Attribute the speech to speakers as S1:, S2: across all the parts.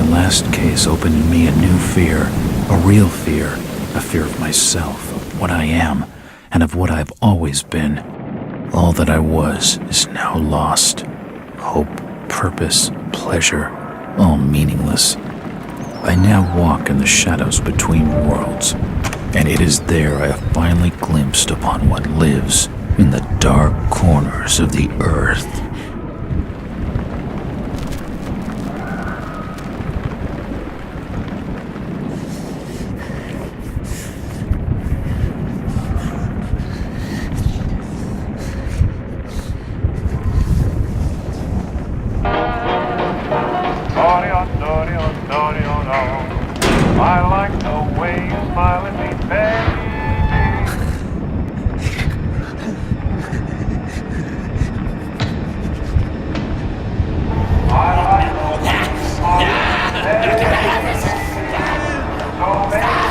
S1: last case opened in me a new fear, a real fear, a fear of myself, of what I am, and of what I've always been. All that I was is now lost. Hope, purpose, pleasure, all meaningless. I now walk in the shadows between worlds, and it is there I have finally glimpsed upon what lives in the dark corners of the earth.
S2: I like the way you smile at me, baby. I like the way you smile at me, baby. So baby,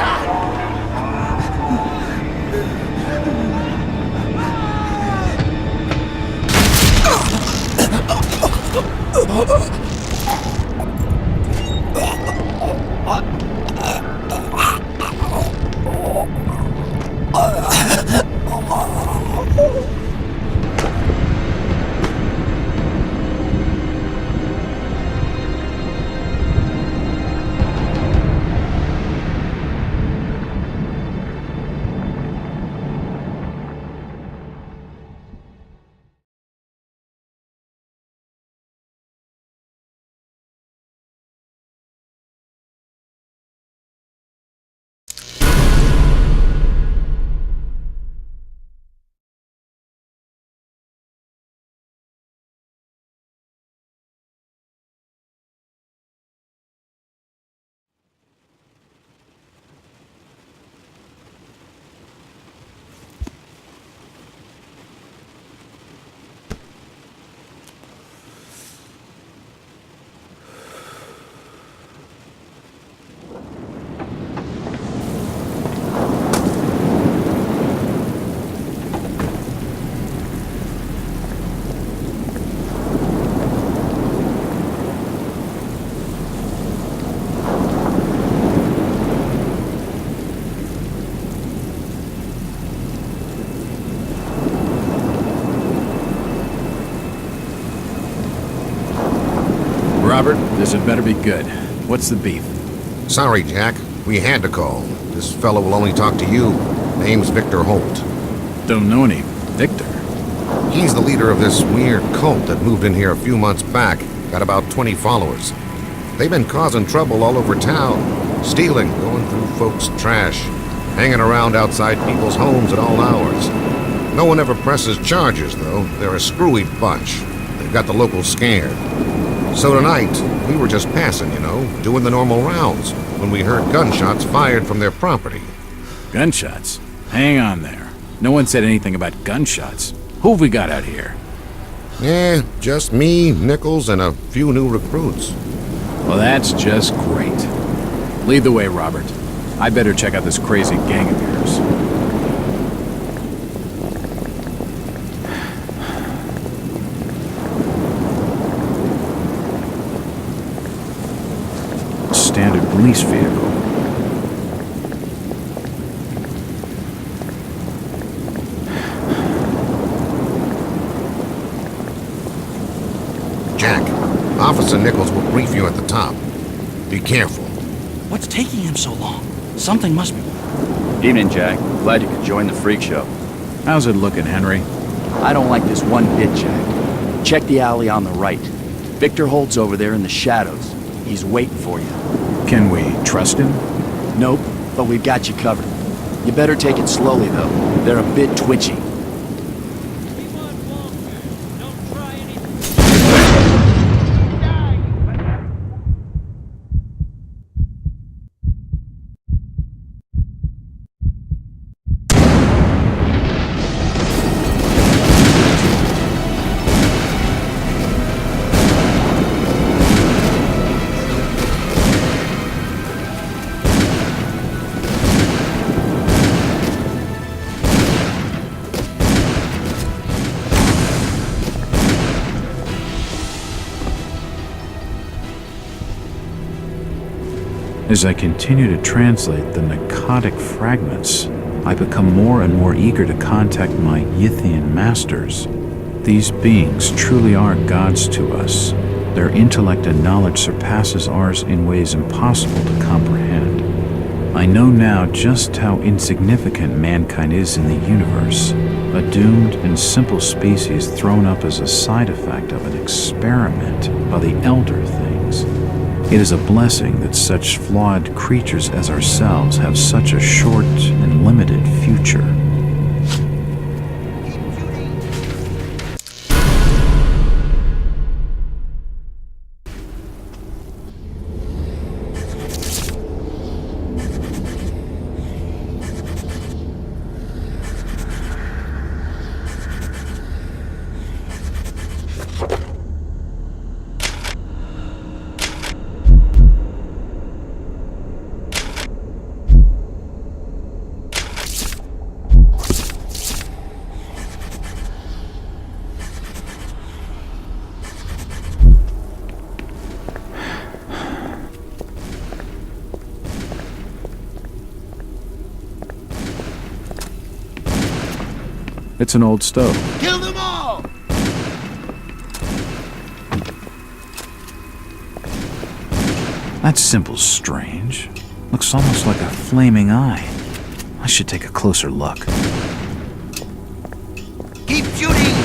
S3: Robert, this had better be good. What's the beef?
S4: Sorry, Jack. We had to call. This fellow will only talk to you. Name's Victor Holt.
S3: Don't know any Victor.
S4: He's the leader of this weird cult that moved in here a few months back. Got about 20 followers. They've been causing trouble all over town. Stealing, going through folks' trash, hanging around outside people's homes at all hours. No one ever presses charges, though. They're a screwy bunch. They've got the locals scared. So tonight, we were just passing, doing the normal rounds, when we heard gunshots fired from their property.
S3: Gunshots? Hang on there. No one said anything about gunshots. Who have we got out here?
S4: Just me, Nichols, and a few new recruits.
S3: Well, that's just great. Lead the way, Robert. I better check out this crazy gang of yours. Standard police vehicle.
S4: Jack, Officer Nichols will brief you at the top. Be careful.
S5: What's taking him so long? Something must be...
S6: Evening, Jack. Glad you could join the freak show.
S3: How's it looking, Henry?
S5: I don't like this one bit, Jack. Check the alley on the right. Victor Holt's over there in the shadows. He's waiting for you.
S3: Can we trust him?
S5: Nope, but we've got you covered. You better take it slowly, though. They're a bit twitchy.
S1: As I continue to translate the narcotic fragments, I become more and more eager to contact my Yithian masters. These beings truly are gods to us. Their intellect and knowledge surpasses ours in ways impossible to comprehend. I know now just how insignificant mankind is in the universe, a doomed and simple species thrown up as a side effect of an experiment by the elder things. It is a blessing that such flawed creatures as ourselves have such a short and limited future.
S3: It's an old stove.
S5: Kill them all!
S1: That symbol's strange. Looks almost like a flaming eye. I should take a closer look.
S5: Keep shooting!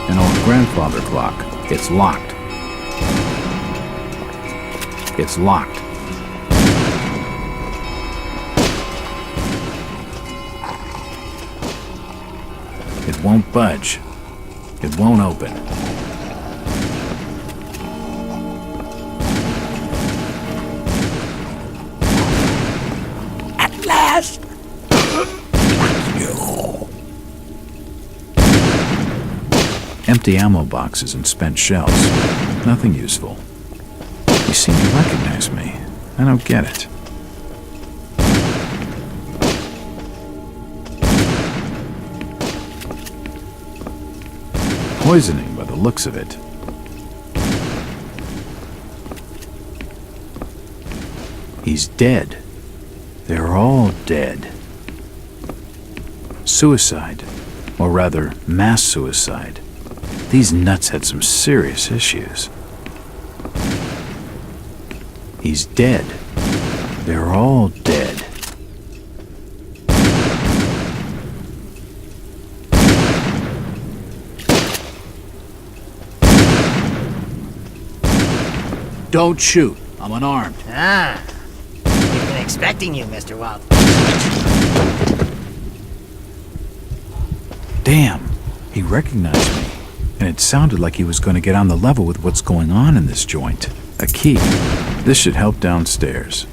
S3: An old grandfather clock. It's locked. It's locked.
S1: It won't budge. It won't open.
S5: At last!
S1: Empty ammo boxes and spent shells. Nothing useful. You seem to recognize me. I don't get it. Poisoning by the looks of it. He's dead. They're all dead. Suicide. Or rather, mass suicide. These nuts had some serious issues. He's dead. They're all dead.
S3: Don't shoot. I'm unarmed.
S7: Ah, we've been expecting you, Mr. Walt.
S1: Damn, he recognized me. And it sounded like he was going to get on the level with what's going on in this joint. A key. This should help downstairs.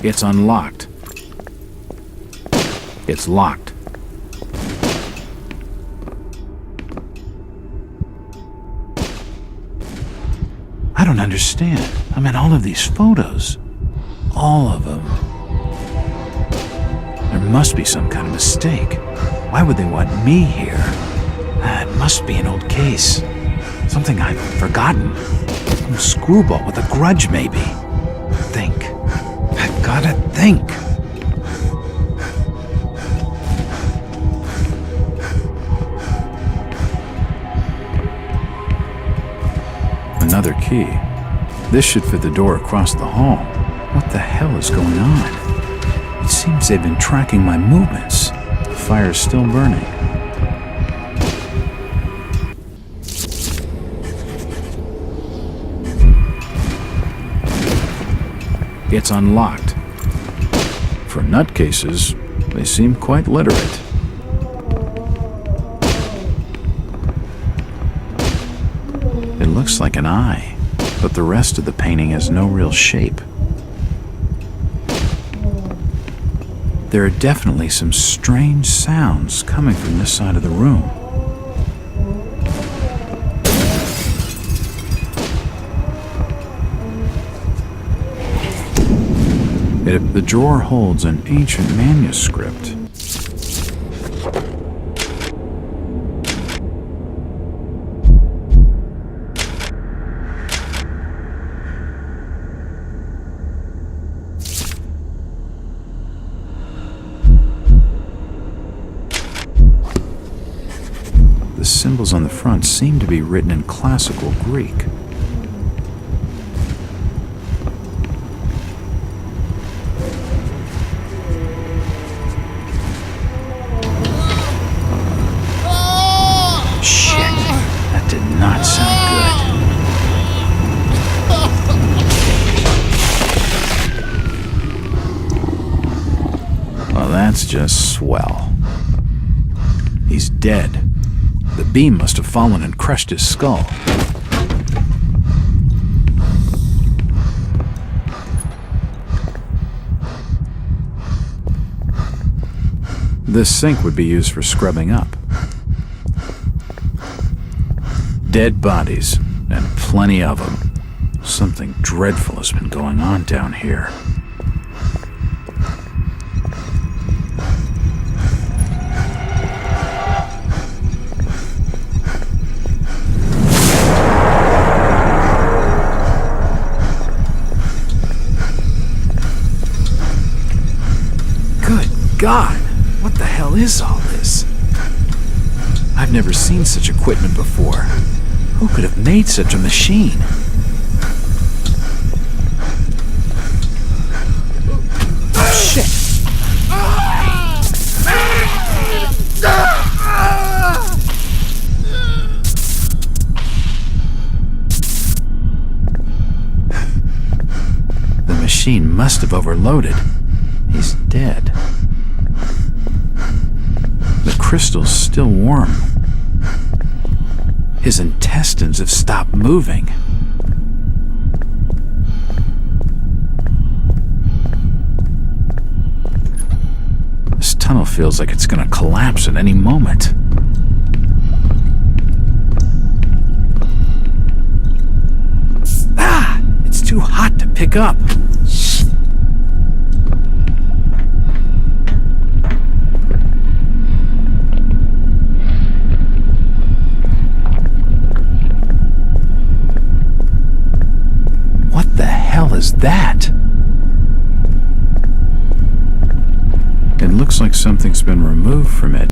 S1: It's unlocked. It's locked. I don't understand. I mean, all of these photos. All of them. There must be some kind of mistake. Why would they want me here? It must be an old case. Something I've forgotten. Some screwball with a grudge, maybe. Think. I've gotta think. Another key. This should fit the door across the hall. What the hell is going on? It seems they've been tracking my movements. The fire's still burning. It's unlocked. For nutcases, they seem quite literate. It looks like an eye, but the rest of the painting has no real shape. there are definitely some strange sounds coming from this side of the room. The drawer holds an ancient manuscript. The symbols on the front seem to be written in classical Greek. Not sound good. Well, that's just swell. He's dead. The beam must have fallen and crushed his skull. This sink would be used for scrubbing up. Dead bodies, and plenty of them. Something dreadful has been going on down here. Good God, what the hell is all this? I've never seen such equipment before. Who could have made such a machine? Oh, shit! The machine must have overloaded. He's dead. The crystal's still warm. His intestines have stopped moving. This tunnel feels like it's gonna collapse at any moment. Ah! It's too hot to pick up. Is that? It looks like something's been removed from it.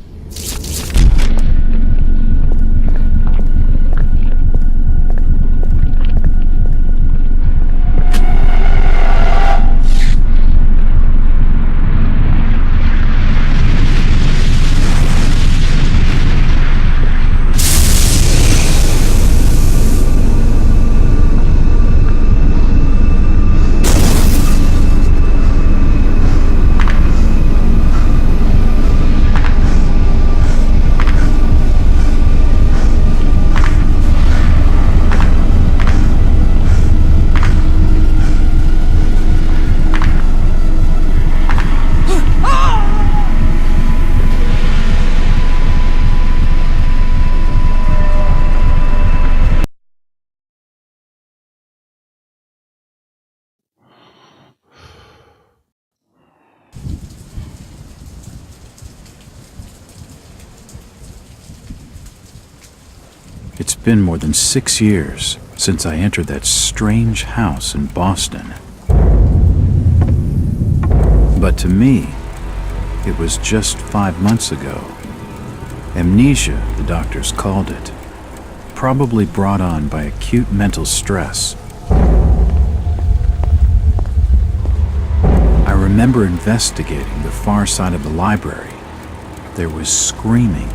S1: It's been more than 6 years since I entered that strange house in Boston. But to me, it was just 5 months ago. Amnesia, the doctors called it, probably brought on by acute mental stress. I remember investigating the far side of the library. There was screaming.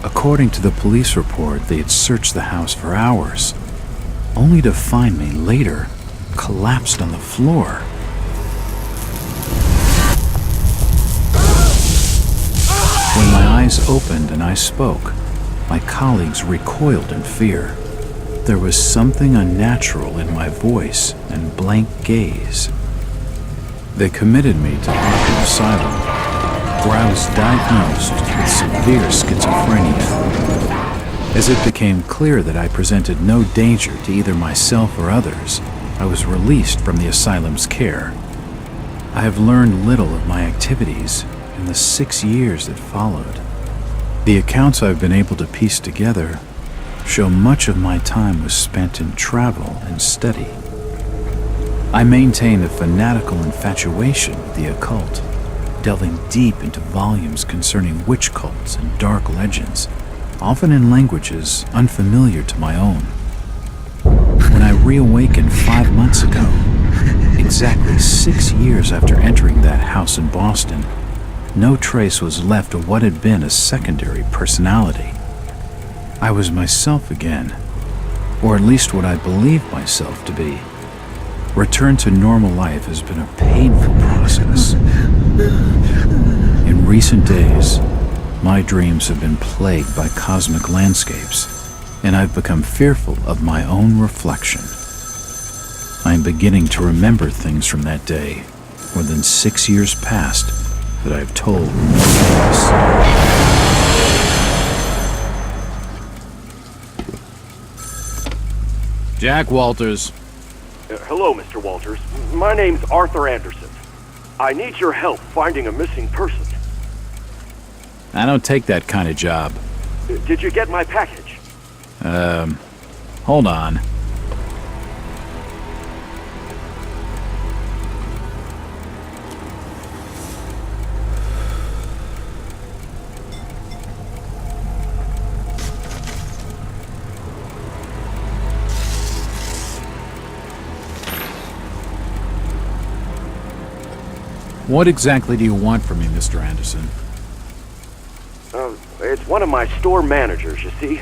S1: According to the police report, they had searched the house for hours, only to find me later collapsed on the floor. When my eyes opened and I spoke, my colleagues recoiled in fear. there was something unnatural in my voice and blank gaze. They committed me to Arkham Asylum, where I was diagnosed with severe schizophrenia. As it became clear that I presented no danger to either myself or others, I was released from the asylum's care. I have learned little of my activities in the 6 years that followed. The accounts I've been able to piece together show much of my time was spent in travel and study. I maintained a fanatical infatuation with the occult, delving deep into volumes concerning witch cults and dark legends, often in languages unfamiliar to my own. When I reawakened 5 months ago, exactly 6 years after entering that house in Boston, no trace was left of what had been a secondary personality. I was myself again, or at least what I believed myself to be. Return to normal life has been a painful process. In recent days, my dreams have been plagued by cosmic landscapes, and I've become fearful of my own reflection. I am beginning to remember things from that day, more than 6 years past, that I have told no one else.
S3: Jack Walters.
S8: Hello, Mr. Walters. My name's Arthur Anderson. I need your help finding a missing person.
S3: I don't take that kind of job.
S8: Did you get my package?
S3: Hold on. What exactly do you want from me, Mr. Anderson?
S8: It's one of my store managers, you see.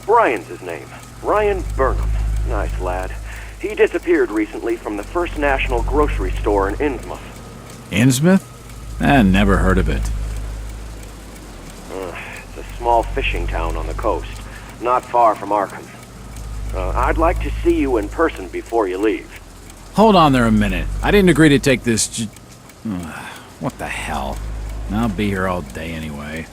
S8: Brian's his name. Brian Burnham. Nice lad. He disappeared recently from the First National grocery store in Innsmouth.
S3: Innsmouth? Never heard of it.
S8: It's a small fishing town on the coast, not far from Arkham. I'd like to see you in person before you leave.
S3: Hold on there a minute. I didn't agree to take this what the hell? I'll be here all day anyway.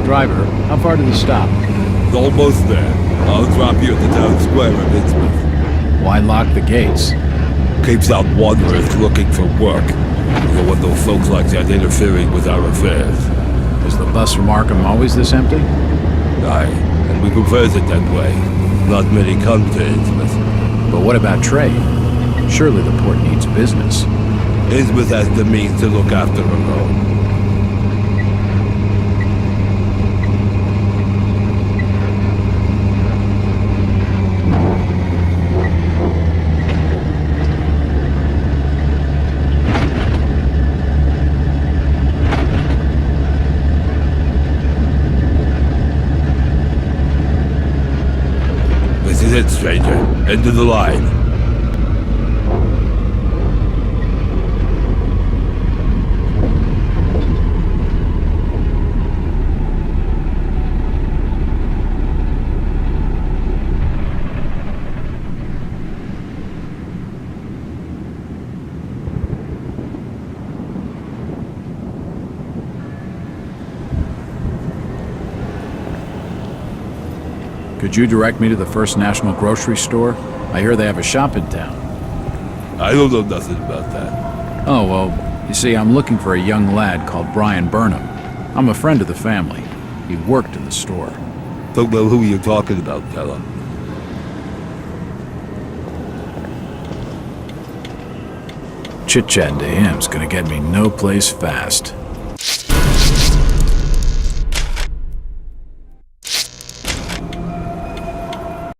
S3: Driver, how far to the stop?
S9: Almost there. I'll drop you at the town square of Innsmouth.
S3: Why lock the gates?
S9: Keeps out wanderers looking for work. We don't want those folks like that interfering with our affairs.
S3: Is the bus from Arkham always this empty?
S9: Aye, and we prefers it that way. Not many come to Innsmouth.
S3: But what about trade? Surely the port needs business.
S9: Innsmouth has the means to look after her own. This is it, stranger. End of the line.
S3: Could you direct me to the First National Grocery Store? I hear they have a shop in town.
S9: I don't know nothing about that.
S3: Oh, well, you see, I'm looking for a young lad called Brian Burnham. I'm a friend of the family. He worked in the store.
S9: Don't know who you're talking about, fella.
S3: Chit-chatting to him's gonna get me no place fast.